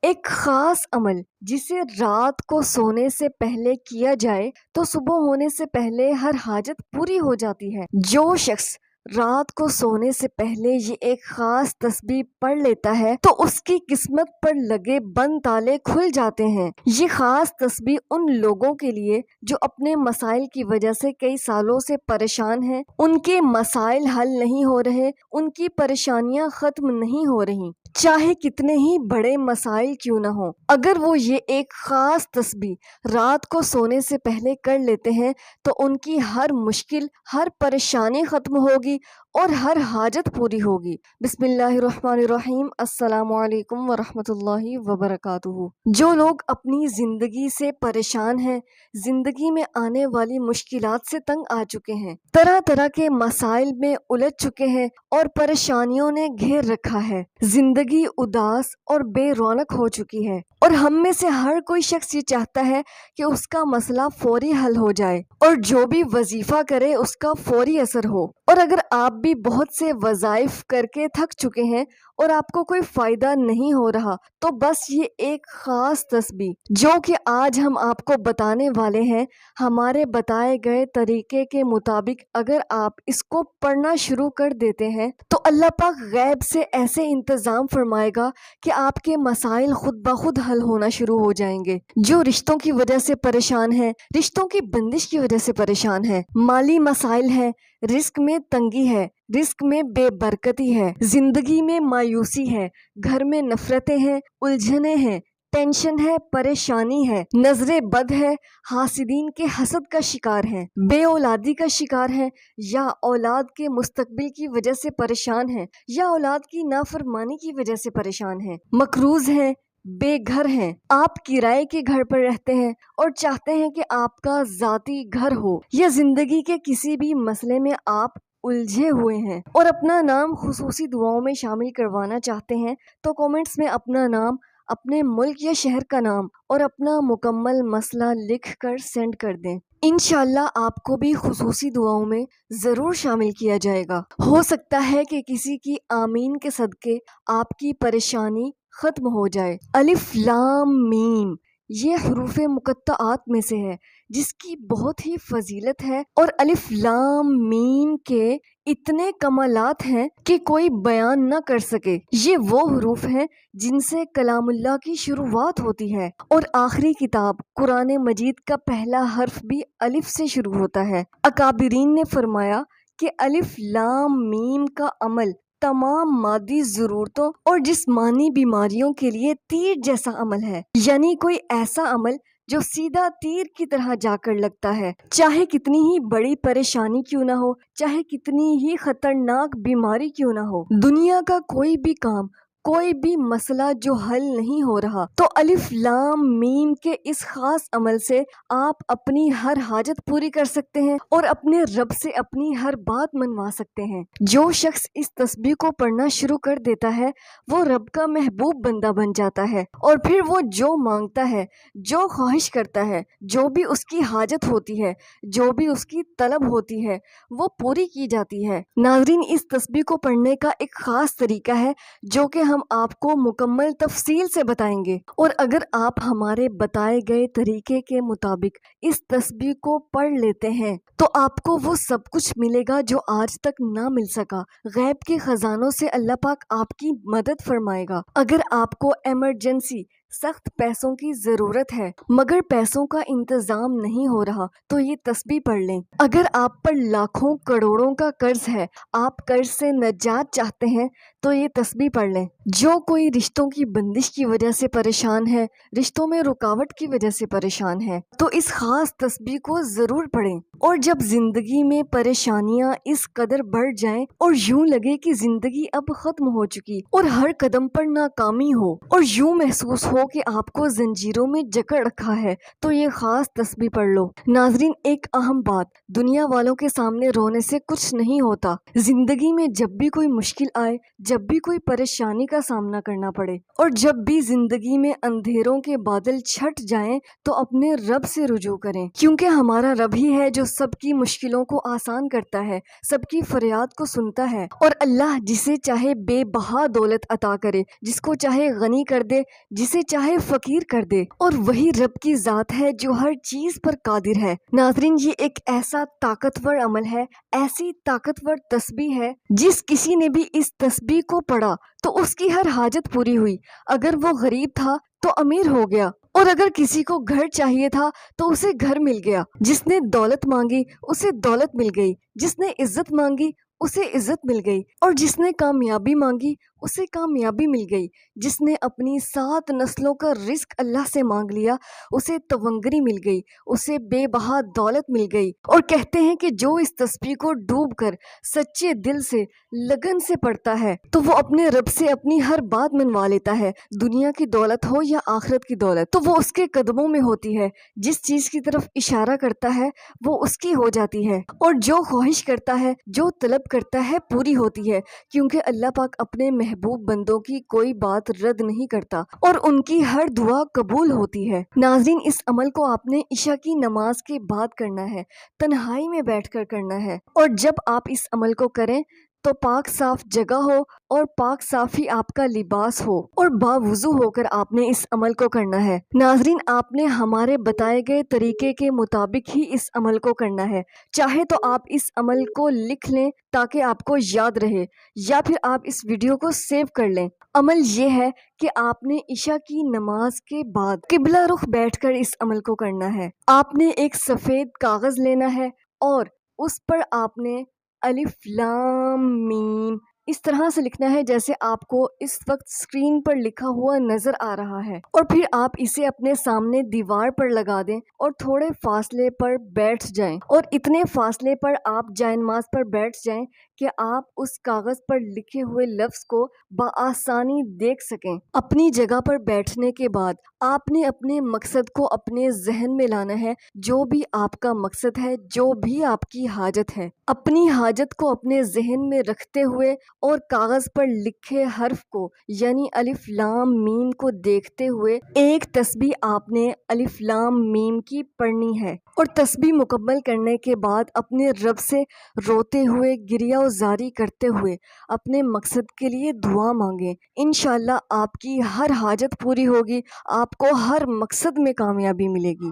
ایک خاص عمل جسے رات کو سونے سے پہلے کیا جائے تو صبح ہونے سے پہلے ہر حاجت پوری ہو جاتی ہے۔ جو شخص رات کو سونے سے پہلے یہ ایک خاص تسبیح پڑھ لیتا ہے تو اس کی قسمت پر لگے بند تالے کھل جاتے ہیں۔ یہ خاص تسبیح ان لوگوں کے لیے جو اپنے مسائل کی وجہ سے کئی سالوں سے پریشان ہیں، ان کے مسائل حل نہیں ہو رہے، ان کی پریشانیاں ختم نہیں ہو رہی، چاہے کتنے ہی بڑے مسائل کیوں نہ ہوں۔ اگر وہ یہ ایک خاص تسبیح رات کو سونے سے پہلے کر لیتے ہیں تو ان کی ہر مشکل، ہر پریشانی ختم ہوگی اور ہر حاجت پوری ہوگی۔ بسم اللہ الرحمن الرحیم۔ السلام علیکم ورحمۃ اللہ وبرکاتہ۔ جو لوگ اپنی زندگی سے پریشان ہیں، زندگی میں آنے والی مشکلات سے تنگ آ چکے ہیں، طرح طرح کے مسائل میں الجھ چکے ہیں اور پریشانیوں نے گھیر رکھا ہے، زندگی اداس اور بے رونق ہو چکی ہے، اور ہم میں سے ہر کوئی شخص یہ چاہتا ہے کہ اس کا مسئلہ فوری حل ہو جائے اور جو بھی وظیفہ کرے اس کا فوری اثر ہو۔ اور اگر آپ بھی بہت سے وظائف کر کے تھک چکے ہیں اور آپ کو کوئی فائدہ نہیں ہو رہا تو بس یہ ایک خاص تسبیح جو کہ آج ہم آپ کو بتانے والے ہیں، ہمارے بتائے گئے طریقے کے مطابق اگر آپ اس کو پڑھنا شروع کر دیتے ہیں تو اللہ پاک غیب سے ایسے انتظام فرمائے گا کہ آپ کے مسائل خود بخود حل ہونا شروع ہو جائیں گے۔ جو رشتوں کی وجہ سے پریشان ہیں، رشتوں کی بندش کی وجہ سے پریشان ہیں، مالی مسائل ہیں، رزق میں تنگی ہے، رزق میں بے برکتی ہے، زندگی میں مایوسی ہے، گھر میں نفرتیں ہیں، الجھنیں ہیں، ٹینشن ہے، پریشانی ہے، نظر بد ہے، حاسدین کے حسد کا شکار ہیں، بے اولادی کا شکار ہیں، یا اولاد کے مستقبل کی وجہ سے پریشان ہیں، یا اولاد کی نافرمانی کی وجہ سے پریشان ہیں، مقروض ہیں، بے گھر ہیں، آپ کرائے کے گھر پر رہتے ہیں اور چاہتے ہیں کہ آپ کا ذاتی گھر ہو، یا زندگی کے کسی بھی مسئلے میں آپ الجھے ہوئے ہیں اور اپنا نام خصوصی دعاؤں میں شامل کروانا چاہتے ہیں تو کامنٹس میں اپنا نام، اپنے ملک یا شہر کا نام اور اپنا مکمل مسئلہ لکھ کر سینڈ کر دیں۔ انشاءاللہ آپ کو بھی خصوصی دعاؤں میں ضرور شامل کیا جائے گا۔ ہو سکتا ہے کہ کسی کی آمین کے صدقے آپ کی پریشانی ختم ہو جائے۔ الف لام میم یہ حروف مقطعات میں سے ہے جس کی بہت ہی فضیلت ہے، اور الف لام میم کے اتنے کمالات ہیں کہ کوئی بیان نہ کر سکے۔ یہ وہ حروف ہیں جن سے کلام اللہ کی شروعات ہوتی ہے، اور آخری کتاب قرآن مجید کا پہلا حرف بھی الف سے شروع ہوتا ہے۔ اکابرین نے فرمایا کہ الف لام میم کا عمل تمام مادی ضرورتوں اور جسمانی بیماریوں کے لیے تیر جیسا عمل ہے، یعنی کوئی ایسا عمل جو سیدھا تیر کی طرح جا کر لگتا ہے، چاہے کتنی ہی بڑی پریشانی کیوں نہ ہو، چاہے کتنی ہی خطرناک بیماری کیوں نہ ہو، دنیا کا کوئی بھی کام، کوئی بھی مسئلہ جو حل نہیں ہو رہا تو الف لام میم کے اس خاص عمل سے آپ اپنی ہر حاجت پوری کر سکتے ہیں اور اپنے رب سے اپنی ہر بات منوا سکتے ہیں۔ جو شخص اس تسبیح کو پڑھنا شروع کر دیتا ہے وہ رب کا محبوب بندہ بن جاتا ہے، اور پھر وہ جو مانگتا ہے، جو خواہش کرتا ہے، جو بھی اس کی حاجت ہوتی ہے، جو بھی اس کی طلب ہوتی ہے وہ پوری کی جاتی ہے۔ ناظرین، اس تسبیح کو پڑھنے کا ایک خاص طریقہ ہے جو کہ ہم آپ کو مکمل تفصیل سے بتائیں گے، اور اگر آپ ہمارے بتائے گئے طریقے کے مطابق اس تسبیح کو پڑھ لیتے ہیں تو آپ کو وہ سب کچھ ملے گا جو آج تک نہ مل سکا۔ غیب کے خزانوں سے اللہ پاک آپ کی مدد فرمائے گا۔ اگر آپ کو ایمرجنسی سخت پیسوں کی ضرورت ہے مگر پیسوں کا انتظام نہیں ہو رہا تو یہ تسبیح پڑھ لیں۔ اگر آپ پر لاکھوں کروڑوں کا قرض ہے، آپ قرض سے نجات چاہتے ہیں تو یہ تسبیح پڑھ لیں۔ جو کوئی رشتوں کی بندش کی وجہ سے پریشان ہے، رشتوں میں رکاوٹ کی وجہ سے پریشان ہے تو اس خاص تسبیح کو ضرور پڑھیں، اور جب زندگی میں پریشانیاں اس قدر بڑھ جائیں اور یوں لگے کہ زندگی اب ختم ہو چکی اور ہر قدم پر ناکامی ہو اور یوں محسوس ہو کہ آپ کو زنجیروں میں جکڑ رکھا ہے تو یہ خاص تسبیح پڑھ لو۔ ناظرین، ایک اہم بات، دنیا والوں کے سامنے رونے سے کچھ نہیں ہوتا۔ زندگی میں جب بھی کوئی مشکل آئے، جب بھی کوئی پریشانی کا سامنا کرنا پڑے اور جب بھی زندگی میں اندھیروں کے بادل چھٹ جائیں تو اپنے رب سے رجوع کریں، کیونکہ ہمارا رب ہی ہے جو سب کی مشکلوں کو آسان کرتا ہے، سب کی فریاد کو سنتا ہے، اور اللہ جسے چاہے بے بہا دولت عطا کرے، جس کو چاہے غنی کر دے، جسے چاہے فقیر کر دے، اور وہی رب کی ذات ہے جو ہر چیز پر قادر ہے۔ ناظرین، یہ ایک ایسا طاقتور عمل ہے، ایسی طاقتور تسبیح ہے، جس کسی نے بھی اس تسبیح کو پڑھا تو اس کی ہر حاجت پوری ہوئی۔ اگر وہ غریب تھا تو امیر ہو گیا، اور اگر کسی کو گھر چاہیے تھا تو اسے گھر مل گیا۔ جس نے دولت مانگی اسے دولت مل گئی، جس نے عزت مانگی اسے عزت مل گئی، اور جس نے کامیابی مانگی اسے کامیابی مل گئی۔ جس نے اپنی 7 نسلوں کا رزق اللہ سے مانگ لیا اسے تونگری مل گئی، اسے بے بہا دولت مل گئی۔ اور کہتے ہیں کہ جو اس تسبیح کو ڈوب کر سچے دل سے لگن سے پڑھتا ہے تو وہ اپنے رب سے اپنی ہر بات منوا لیتا ہے، دنیا کی دولت ہو یا آخرت کی دولت، تو وہ اس کے قدموں میں ہوتی ہے۔ جس چیز کی طرف اشارہ کرتا ہے وہ اس کی ہو جاتی ہے، اور جو خواہش کرتا ہے، جو طلب کرتا ہے، پوری ہوتی ہے، کیونکہ اللہ پاک اپنے محبوب بندوں کی کوئی بات رد نہیں کرتا، اور ان کی ہر دعا قبول ہوتی ہے۔ ناظرین، اس عمل کو آپ نے عشاء کی نماز کے بعد کرنا ہے، تنہائی میں بیٹھ کر کرنا ہے، اور جب آپ اس عمل کو کریں تو پاک صاف جگہ ہو اور پاک صاف ہی آپ کا لباس ہو، اور باوضو ہو کر آپ نے اس عمل کو کرنا ہے۔ ناظرین، آپ نے ہمارے بتائے گئے طریقے کے مطابق ہی اس عمل کو کرنا ہے۔ چاہے تو آپ اس عمل کو لکھ لیں تاکہ آپ کو یاد رہے، یا پھر آپ اس ویڈیو کو سیو کر لیں۔ عمل یہ ہے کہ آپ نے عشاء کی نماز کے بعد قبلہ رخ بیٹھ کر اس عمل کو کرنا ہے۔ آپ نے ایک سفید کاغذ لینا ہے، اور اس پر آپ نے الف لام میم اس طرح سے لکھنا ہے جیسے آپ کو اس وقت اسکرین پر لکھا ہوا نظر آ رہا ہے، اور پھر آپ اسے اپنے سامنے دیوار پر لگا دیں اور تھوڑے فاصلے پر بیٹھ جائیں، اور اتنے فاصلے پر آپ جائے نماز پر بیٹھ جائیں کہ آپ اس کاغذ پر لکھے ہوئے لفظ کو بآسانی دیکھ سکیں۔ اپنی جگہ پر بیٹھنے کے بعد آپ نے اپنے مقصد کو اپنے ذہن میں لانا ہے، جو بھی آپ کا مقصد ہے، جو بھی آپ کی حاجت ہے، اپنی حاجت کو اپنے ذہن میں رکھتے ہوئے اور کاغذ پر لکھے حرف کو یعنی الف لام میم کو دیکھتے ہوئے ایک تسبیح آپ نے الف لام میم کی پڑھنی ہے، اور تسبیح مکمل کرنے کے بعد اپنے رب سے روتے ہوئے گریہ زاری کرتے ہوئے اپنے مقصد کے لیے دعا مانگیں۔ انشاءاللہ آپ کی ہر حاجت پوری ہوگی، آپ کو ہر مقصد میں کامیابی ملے گی۔